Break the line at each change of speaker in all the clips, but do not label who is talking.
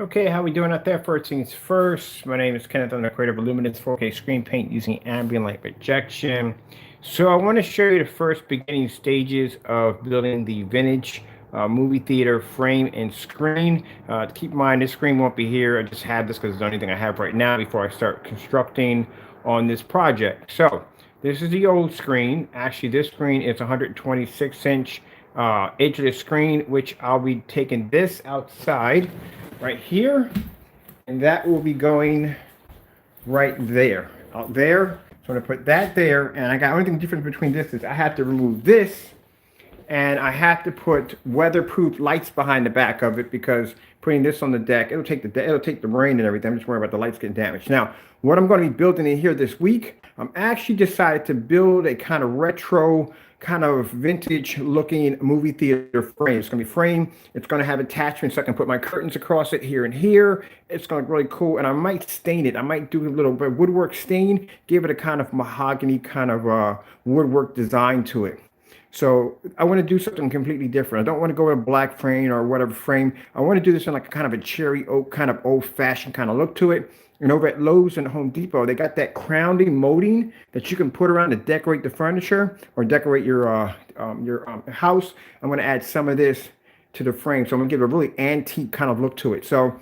Okay, how we doing out there? First things first, my name is Kenneth. I'm the creator of Luminance 4K screen paint using ambient light projection. So I want to show you the first beginning stages of building the vintage movie theater frame and screen. Keep in mind, this screen won't be here. I just have this because it's the only thing I have right now before I start constructing on this project. So this is the old screen. Actually, this screen is 126-inch edge of the screen, which I'll be taking this outside right here, and that will be going right there, out there. So I'm gonna put that there, and I got only thing different between this is I have to remove this, and I have to put weatherproof lights behind the back of it because putting this on the deck, it'll take the rain and everything. I'm just worried about the lights getting damaged. Now, what I'm going to be building in here this week, I'm actually decided to build a kind of retro, kind of vintage looking movie theater frame. It's going to be framed. It's going to have attachments so I can put my curtains across it here and here. It's going to look really cool. And I might stain it. I might do a little bit of woodwork stain, give it a kind of mahogany kind of woodwork design to it. So I want to do something completely different. I don't want to go with a black frame or whatever frame. I want to do this in like a kind of a cherry oak, kind of old fashioned kind of look to it. And over at Lowe's and Home Depot, they got that crowning molding that you can put around to decorate the furniture or decorate your house. I'm going to add some of this to the frame. So I'm going to give a really antique kind of look to it. So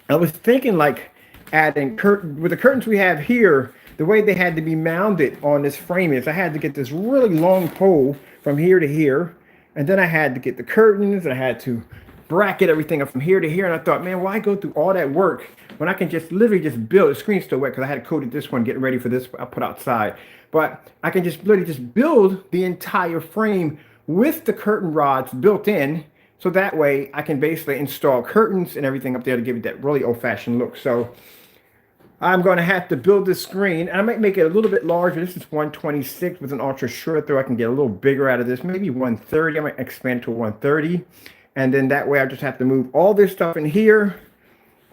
I was thinking like adding with the curtains we have here, the way they had to be mounted on this frame is I had to get this really long pole from here to here, and then I had to get the curtains, and I had to bracket everything up from here to here, and I thought, man, why go through all that work when I can just literally just build. The screen's still wet because I had coated this one getting ready for this I put outside, but I can just literally just build the entire frame with the curtain rods built in, so that way I can basically install curtains and everything up there to give it that really old-fashioned look. So I'm going to have to build this screen, and I might make it a little bit larger. This is 126 with an ultra short throw. I can get a little bigger out of this, maybe 130. I might expand to 130, and then that way I just have to move all this stuff in here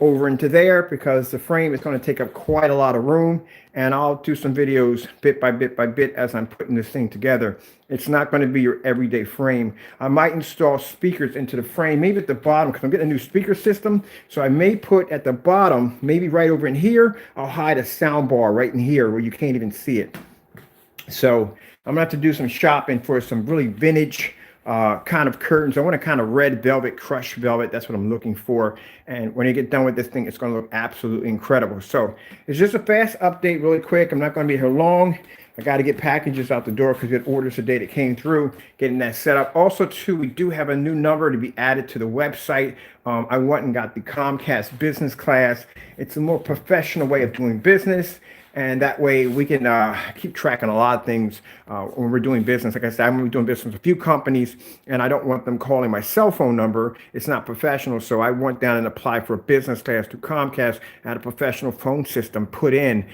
over into there because the frame is going to take up quite a lot of room, and I'll do some videos bit by bit as I'm putting this thing together. It's not going to be your everyday frame. I might install speakers into the frame, maybe at the bottom, because I'm getting a new speaker system. So I may put at the bottom, maybe right over in here, I'll hide a sound bar right in here where you can't even see it. So I'm gonna have to do some shopping for some really vintage kind of curtains. I want a kind of red velvet, crushed velvet. That's what I'm looking for. And when you get done with this thing, it's going to look absolutely incredible. So it's just a fast update really quick. I'm not going to be here long. I got to get packages out the door because we had orders today that came through, getting that set up. Also, too, we do have a new number to be added to the website. I went and got the Comcast business class. It's a more professional way of doing business. And that way we can keep track on a lot of things when we're doing business. Like I said, I'm going to be doing business with a few companies, and I don't want them calling my cell phone number. It's not professional. So I went down and applied for a business class through Comcast. I had a professional phone system put in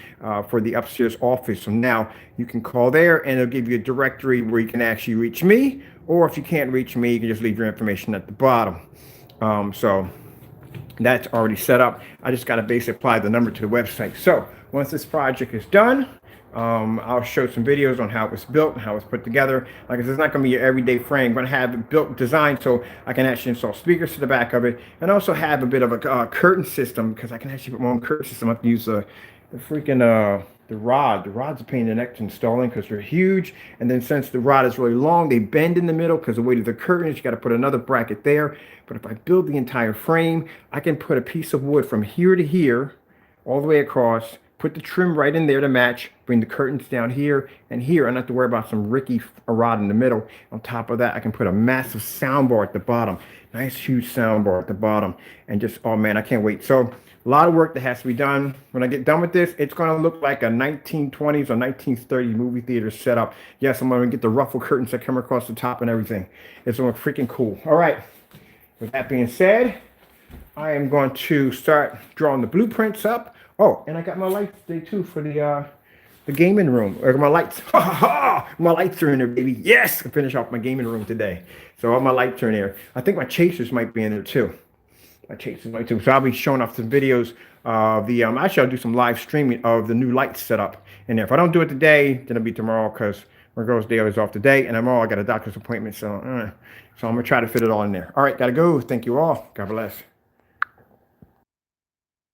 for the upstairs office. So now you can call there, and it'll give you a directory where you can actually reach me. Or if you can't reach me, you can just leave your information at the bottom. So that's already set up. I just got to basically apply the number to the website. So once this project is done, I'll show some videos on how it was built and how it was put together. Like I said, it's not going to be your everyday frame. I'm going to have it built, designed so I can actually install speakers to the back of it, and also have a bit of a curtain system because I can actually put my own curtain system. I have to use the freaking the rod. The rod's a pain in the neck to installing because they're huge, and then since the rod is really long, they bend in the middle because the weight of the curtain is. You got to put another bracket there. But if I build the entire frame, I can put a piece of wood from here to here, all the way across. Put the trim right in there to match, bring the curtains down here and here. I don't have to worry about some rickety rod in the middle. On top of that, I can put a massive sound bar at the bottom. Nice huge sound bar at the bottom. And just, oh man, I can't wait. So a lot of work that has to be done. When I get done with this, it's going to look like a 1920s or 1930s movie theater setup. Yes, I'm going to get the ruffle curtains that come across the top and everything. It's going to look freaking cool. All right. With that being said, I am going to start drawing the blueprints up. Oh, and I got my lights today too for the gaming room. Or my lights. My lights are in there, baby. Yes, I finish off my gaming room today. So all my lights are in there. I think my chasers might be in there too. My chasers might too. So I'll be showing off some videos of the actually I'll do some live streaming of the new lights set up in there. If I don't do it today, then it'll be tomorrow because my girl's day is off today, and tomorrow I got a doctor's appointment. So I'm gonna try to fit it all in there. All right, gotta go. Thank you all. God bless.